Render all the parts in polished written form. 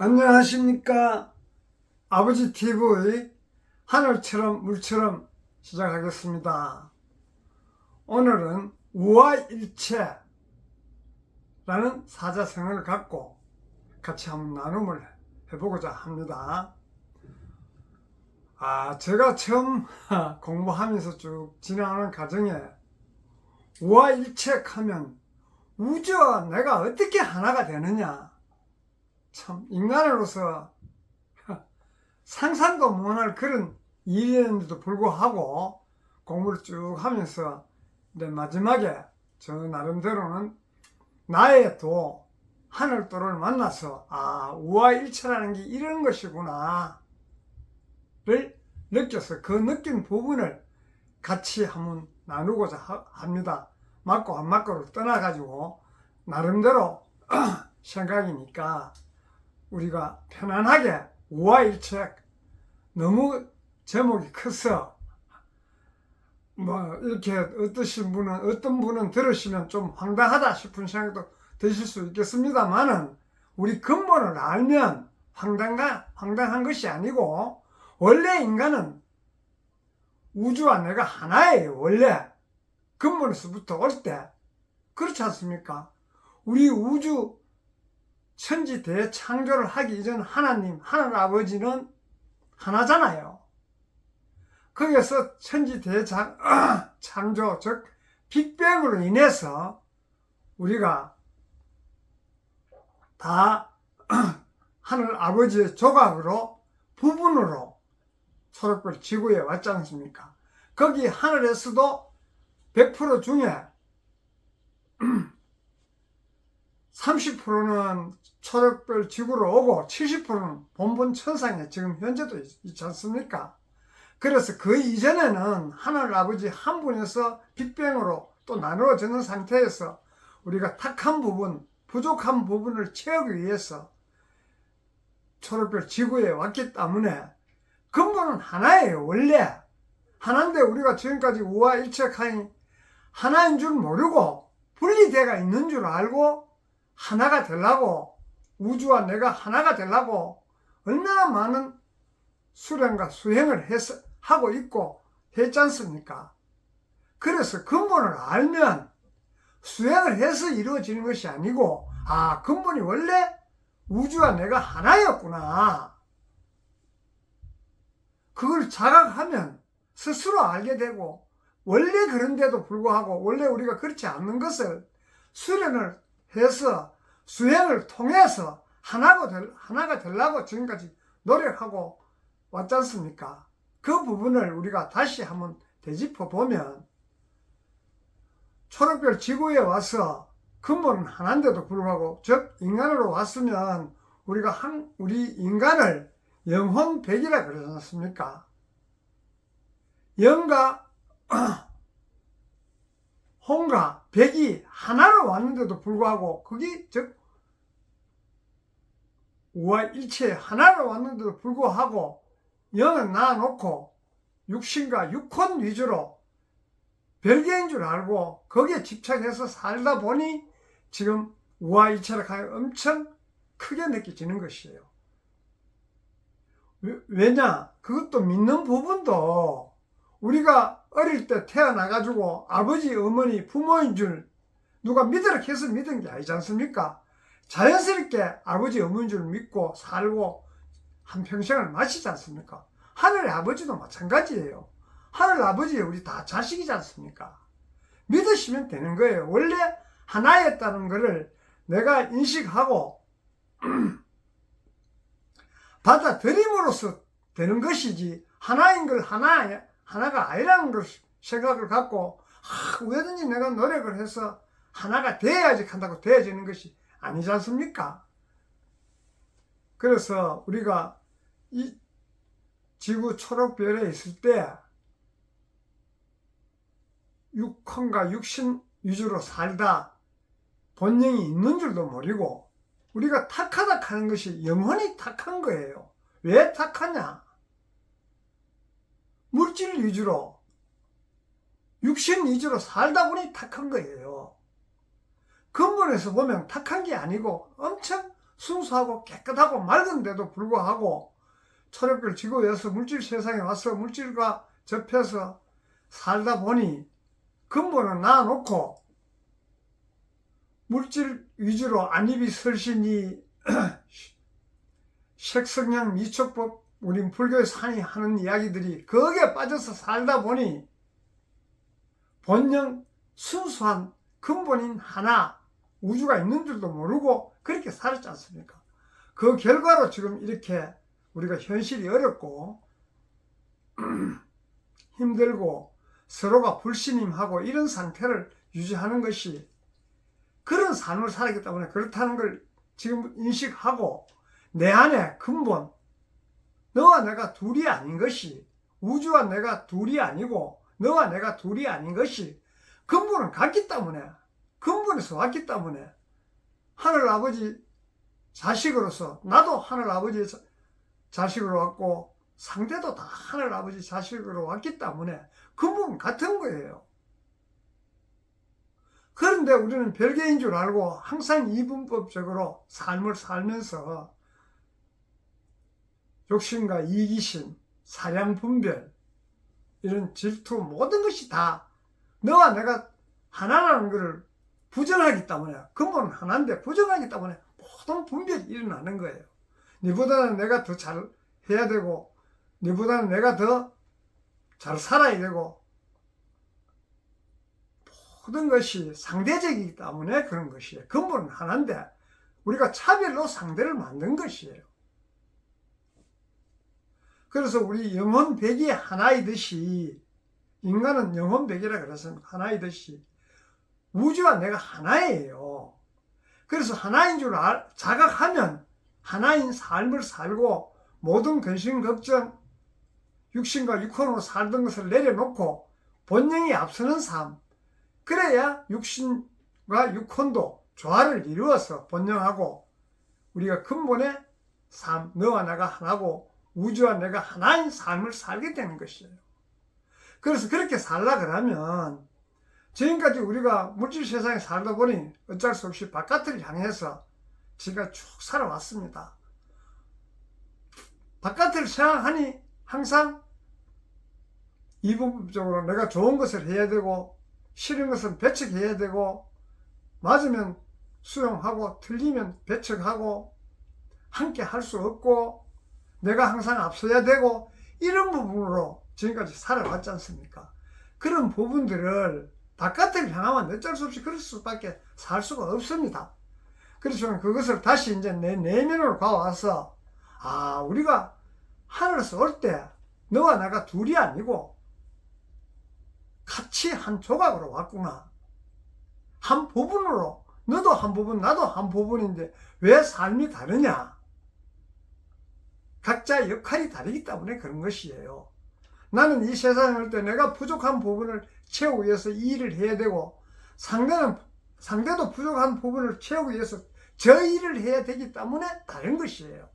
안녕하십니까. 아버지 TV의 하늘처럼 물처럼 시작하겠습니다. 오늘은 우화일체라는 사자성어를 갖고 같이 한번 나눔을 해보고자 합니다. 제가 처음 공부하면서 쭉 지나가는 과정에 우화일체하면 우주와 내가 어떻게 하나가 되느냐, 참 인간으로서 상상도 못할 그런 일이었는데도 불구하고 공부를 쭉 하면서 마지막에 저 나름대로는 나의 도 하늘도를 만나서 우화일체라는 게 이런 것이구나 를 느껴서 그 느낀 부분을 같이 한번 나누고자 합니다. 맞고 안 맞고를 떠나가지고 나름대로 생각이니까 우리가 편안하게 우화일체, 너무 제목이 커서 이렇게 어떤 분은 들으시면 좀 황당하다 싶은 생각도 드실 수 있겠습니다만은 우리 근본을 알면 황당한 것이 아니고, 원래 인간은 우주와 내가 하나예요. 원래 근본에서부터 올 때 그렇지 않습니까? 우리 우주 천지 대창조를 하기 이전 하나님, 하늘아버지는 하나잖아요. 거기에서 천지 대창조, 즉 빅뱅으로 인해서 우리가 다 하늘아버지의 조각으로, 부분으로 초록별 지구에 왔지 않습니까? 거기 하늘에서도 100% 중에 30%는 초록별 지구로 오고 70%는 본본 천상에 지금 현재도 있지 않습니까? 그래서 그 이전에는 하늘아버지 한 분에서 빅뱅으로 또 나누어지는 상태에서 우리가 탁한 부분, 부족한 부분을 채우기 위해서 초록별 지구에 왔기 때문에 근본은 하나예요. 원래 하나인데 우리가 지금까지 우화일체하니 하나인 줄 모르고 분리되어 있는 줄 알고 하나가 되려고, 우주와 내가 하나가 되려고 얼마나 많은 수련과 수행을 하고 있고 했지 않습니까? 그래서 근본을 알면 수행을 해서 이루어지는 것이 아니고, 근본이 원래 우주와 내가 하나였구나, 그걸 자각하면 스스로 알게 되고, 원래 그런데도 불구하고 원래 우리가 그렇지 않는 것을 수련을 해서 수행을 통해서 하나가 되려고 지금까지 노력하고 왔지 않습니까? 그 부분을 우리가 다시 한번 되짚어 보면, 초록별 지구에 와서 근본은 하나인데도 불구하고, 즉 인간으로 왔으면 우리 인간을 영혼백이라 그러지 않습니까? 영과 혼과 백이 하나로 왔는데도 불구하고, 그게 즉 우화일체 하나로 왔는데도 불구하고 영은 놔놓고 육신과 육혼 위주로 별개인 줄 알고 거기에 집착해서 살다 보니 지금 우화일체를 엄청 크게 느껴지는 것이에요. 왜냐? 그것도 믿는 부분도 우리가 어릴 때 태어나가지고 아버지, 어머니, 부모인 줄 누가 믿으라 해서 믿은 게 아니지 않습니까? 자연스럽게 아버지, 어머니인 줄 믿고 살고 한평생을 마치지 않습니까? 하늘의 아버지도 마찬가지예요. 하늘 아버지에 우리 다 자식이지 않습니까? 믿으시면 되는 거예요. 원래 하나였다는 것을 내가 인식하고 받아들임으로써 되는 것이지, 하나인 걸 하나가 아니라는 걸 생각을 갖고 왜든지 내가 노력을 해서 하나가 돼야지 한다고 되어지는 것이 아니지 않습니까? 그래서 우리가 이 지구 초록별에 있을 때 육혼과 육신 위주로 살다 본능이 있는 줄도 모르고, 우리가 탁하다 하는 것이 영혼이 탁한 거예요. 왜 탁하냐? 물질 위주로, 육신 위주로 살다 보니 탁한 거예요. 근본에서 보면 탁한 게 아니고 엄청 순수하고 깨끗하고 맑은데도 불구하고 초록별 지구에서 물질 세상에 와서 물질과 접해서 살다 보니 근본은 놔놓고 물질 위주로 안입이 설신이 색성향 미촉법 우린 불교의 산이 하는 이야기들이 거기에 빠져서 살다 보니 본영 순수한 근본인 하나 우주가 있는 줄도 모르고 그렇게 살았지 않습니까? 그 결과로 지금 이렇게 우리가 현실이 어렵고 힘들고 서로가 불신임하고 이런 상태를 유지하는 것이 그런 삶을 살았기 때문에 그렇다는 걸 지금 인식하고 내 안에 근본 너와 내가 둘이 아닌 것이 우주와 내가 둘이 아니고 너와 내가 둘이 아닌 것이 근본은 같기 때문에 근본에서 왔기 때문에 하늘 아버지 자식으로서 나도 하늘 아버지 자식으로 왔고 상대도 다 하늘 아버지 자식으로 왔기 때문에 근본은 같은 거예요. 그런데 우리는 별개인 줄 알고 항상 이분법적으로 삶을 살면서 욕심과 이기심, 사량분별, 이런 질투 모든 것이 다 너와 내가 하나라는 것을 부정하기 때문에 근본은 하나인데 부정하기 때문에 모든 분별이 일어나는 거예요. 너보다는 내가 더 잘 해야 되고 너보다는 내가 더 잘 살아야 되고 모든 것이 상대적이기 때문에 그런 것이에요. 근본은 하나인데 우리가 차별로 상대를 만든 것이에요. 그래서 우리 영혼백이 하나이듯이 인간은 영혼백이라 그래서 하나이듯이 우주와 내가 하나예요. 그래서 하나인 줄 자각하면 하나인 삶을 살고 모든 근심 걱정 육신과 육혼으로 살던 것을 내려놓고 본능이 앞서는 삶, 그래야 육신과 육혼도 조화를 이루어서 본능하고 우리가 근본의 삶, 너와 내가 하나고 우주와 내가 하나인 삶을 살게 되는 것이에요. 그래서 그렇게 살라 그러면 지금까지 우리가 물질 세상에 살다 보니 어쩔 수 없이 바깥을 향해서 지가 쭉 살아왔습니다. 바깥을 생각하니 항상 이분법적으로 내가 좋은 것을 해야 되고 싫은 것은 배척해야 되고 맞으면 수용하고 틀리면 배척하고 함께 할 수 없고 내가 항상 앞서야 되고 이런 부분으로 지금까지 살아왔지 않습니까? 그런 부분들을 바깥을 향하면 어쩔 수 없이 그럴 수밖에 살 수가 없습니다. 그래서 그것을 다시 이제 내 내면으로 가와서 우리가 하늘에서 올 때 너와 내가 둘이 아니고 같이 한 조각으로 왔구나. 한 부분으로 너도 한 부분 나도 한 부분인데 왜 삶이 다르냐? 각자의 역할이 다르기 때문에 그런 것이에요. 나는 이 세상에 올 때 내가 부족한 부분을 채우기 위해서 이 일을 해야 되고 상대도 부족한 부분을 채우기 위해서 저 일을 해야 되기 때문에 다른 것이에요.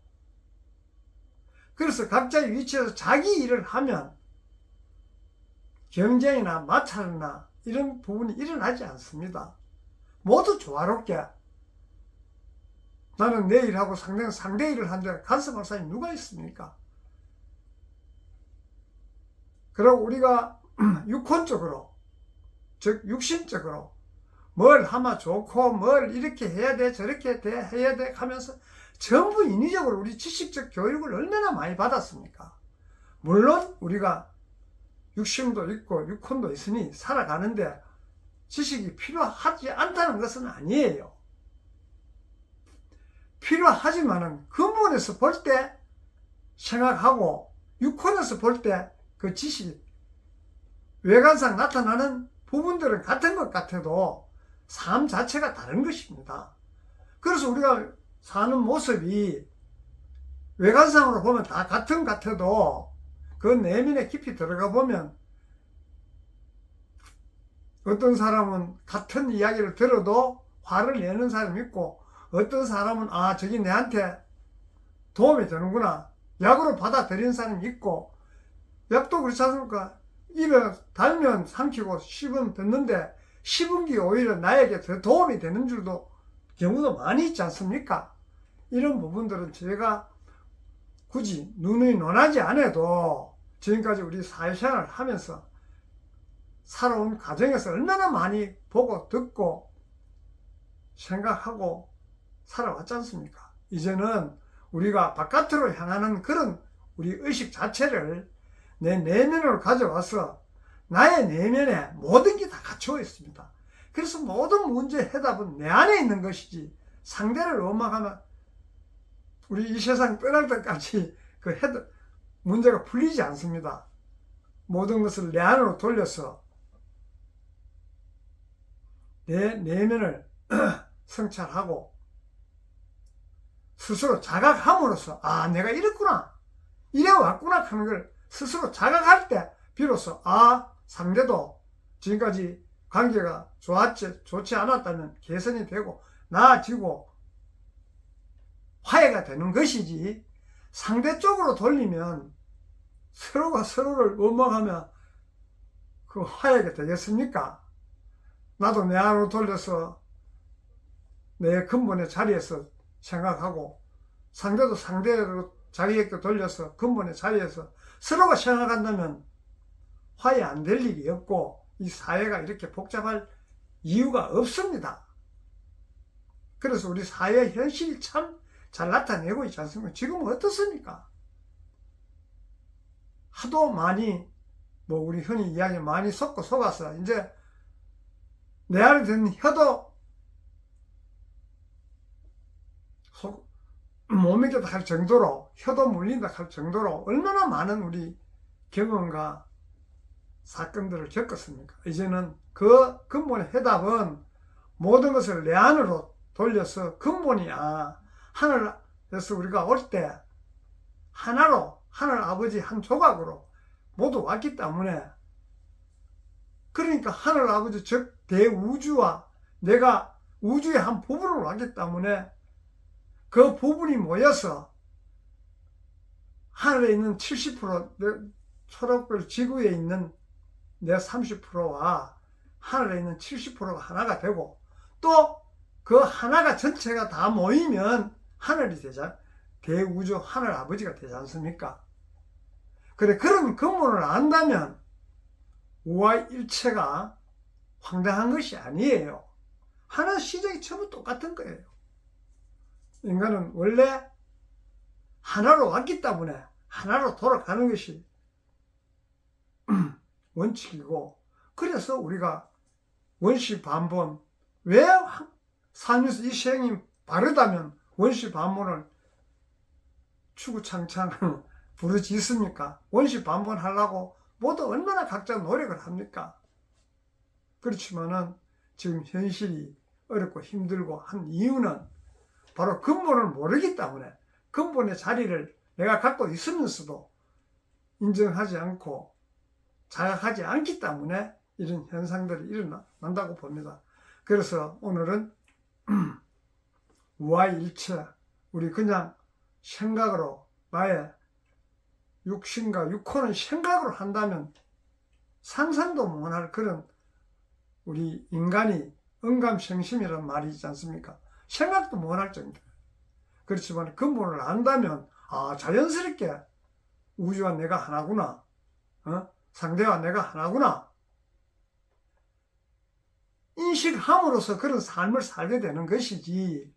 그래서 각자의 위치에서 자기 일을 하면 경쟁이나 마찰이나 이런 부분이 일어나지 않습니다. 모두 조화롭게 나는 내 일하고 상대는 상대 일을 하는데 간섭할 사람이 누가 있습니까? 그리고 우리가 육혼적으로 즉 육신적으로 뭘 하면 좋고 뭘 이렇게 해야 돼 저렇게 해야 돼 하면서 전부 인위적으로 우리 지식적 교육을 얼마나 많이 받았습니까? 물론 우리가 육신도 있고 육혼도 있으니 살아가는데 지식이 필요하지 않다는 것은 아니에요. 필요하지만은 근본에서 볼 때 생각하고 육혼에서 볼 때 그 지식이 외관상 나타나는 부분들은 같은 것 같아도 삶 자체가 다른 것입니다. 그래서 우리가 사는 모습이 외관상으로 보면 다 같은 것 같아도 그 내면에 깊이 들어가 보면 어떤 사람은 같은 이야기를 들어도 화를 내는 사람이 있고 어떤 사람은 저기 내한테 도움이 되는구나 약으로 받아들이는 사람이 있고 약도 그렇지 않습니까? 입에 달면 삼키고 씹으면 듣는데 씹은 게 오히려 나에게 더 도움이 되는 줄도 경우도 많이 있지 않습니까? 이런 부분들은 제가 굳이 누누이 논하지 않아도 지금까지 우리 사회생활을 하면서 살아온 과정에서 얼마나 많이 보고 듣고 생각하고 살아왔지 않습니까? 이제는 우리가 바깥으로 향하는 그런 우리 의식 자체를 내 내면으로 가져와서 나의 내면에 모든 게 다 갖추어 있습니다. 그래서 모든 문제 해답은 내 안에 있는 것이지 상대를 원망하면 우리 이 세상 떠날 때까지 그 문제가 풀리지 않습니다. 모든 것을 내 안으로 돌려서 내 내면을 성찰하고 스스로 자각함으로써 아 내가 이랬구나 이래 왔구나 하는 걸 스스로 자각할 때 비로소 아 상대도 지금까지 관계가 좋지 않았다면 개선이 되고 나아지고 화해가 되는 것이지 상대 쪽으로 돌리면 서로가 서로를 원망하며 그 화해가 되겠습니까? 나도 내 안으로 돌려서 내 근본의 자리에서 생각하고 상대도 상대로 자기에게 돌려서 근본의 자리에서 서로가 생각한다면 화해 안 될 일이 없고 이 사회가 이렇게 복잡할 이유가 없습니다. 그래서 우리 사회의 현실이 참 잘 나타내고 있지 않습니까? 지금은 어떻습니까? 하도 많이 우리 흔히 이야기 많이 속아서 이제 내 안에 드는 혀도 못 믿겠다 할 정도로 혀도 물린다 할 정도로 얼마나 많은 우리 경험과 사건들을 겪었습니까? 이제는 그 근본의 해답은 모든 것을 내 안으로 돌려서 근본이 하늘에서 우리가 올 때 하나로 하늘 아버지 한 조각으로 모두 왔기 때문에 그러니까 하늘 아버지 즉 대우주와 내가 우주의 한 부분으로 왔기 때문에 그 부분이 모여서 하늘에 있는 70% 초록별 지구에 있는 내 30%와 하늘에 있는 70%가 하나가 되고 또 그 하나가 전체가 다 모이면 하늘이 되자 대우주 하늘 아버지가 되지 않습니까? 그래 그런 근본을 안다면 우와 일체가 황당한 것이 아니에요. 하나 시작이 전부 똑같은 거예요. 인간은 원래 하나로 왔기 때문에 하나로 돌아가는 것이 원칙이고 그래서 우리가 원시 반본 왜 살면서 이 생이 바르다면 원시 반본을 추구창창 부르짖습니까? 원시 반본 하려고 모두 얼마나 각자 노력을 합니까? 그렇지만은 지금 현실이 어렵고 힘들고 한 이유는 바로 근본을 모르기 때문에 근본의 자리를 내가 갖고 있으면서도 인정하지 않고 자각하지 않기 때문에 이런 현상들이 일어난다고 봅니다. 그래서 오늘은 우아일체 우리 그냥 생각으로 나의 육신과 육혼을 생각으로 한다면 상상도 못할 그런 우리 인간이 언감생심이라는 말이 있지 않습니까? 생각도 못할 정도. 그렇지만 근본을 안다면 자연스럽게 우주와 내가 하나구나. 상대와 내가 하나구나. 인식함으로써 그런 삶을 살게 되는 것이지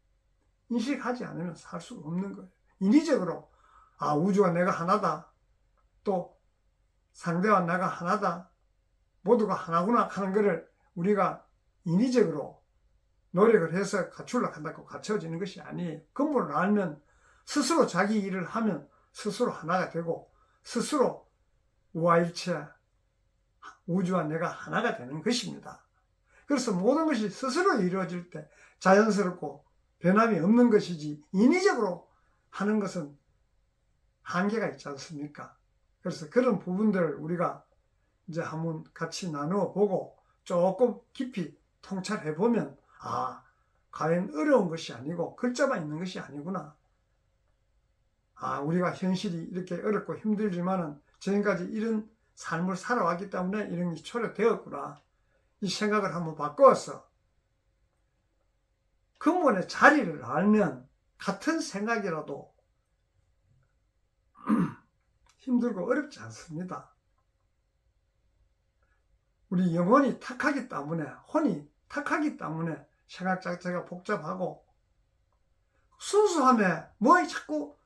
인식하지 않으면 살 수가 없는 거예요. 인위적으로 우주와 내가 하나다. 또 상대와 내가 하나다. 모두가 하나구나 하는 것을 우리가 인위적으로 노력을 해서 갖추려고 한다고 갖춰지는 것이 아니에요. 근본을 알면 스스로 자기 일을 하면 스스로 하나가 되고 스스로 우아일체 우주와 내가 하나가 되는 것입니다. 그래서 모든 것이 스스로 이루어질 때 자연스럽고 변함이 없는 것이지 인위적으로 하는 것은 한계가 있지 않습니까? 그래서 그런 부분들을 우리가 이제 한번 같이 나누어 보고 조금 깊이 통찰해 보면 과연 어려운 것이 아니고 글자만 있는 것이 아니구나. 우리가 현실이 이렇게 어렵고 힘들지만은 지금까지 이런 삶을 살아왔기 때문에 이런 게 초래되었구나. 이 생각을 한번 바꿔서 근본의 자리를 알면 같은 생각이라도 힘들고 어렵지 않습니다. 우리 영혼이 탁하기 때문에, 혼이 탁하기 때문에 생각 자체가 복잡하고, 순수함에 뭐 자꾸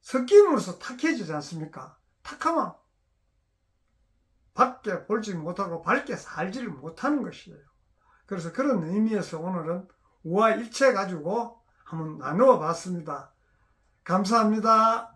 섞임으로써 탁해지지 않습니까? 탁하면 밖에 볼지 못하고 밝게 살지를 못하는 것이에요. 그래서 그런 의미에서 오늘은 우화일체 가지고 한번 나누어 봤습니다. 감사합니다.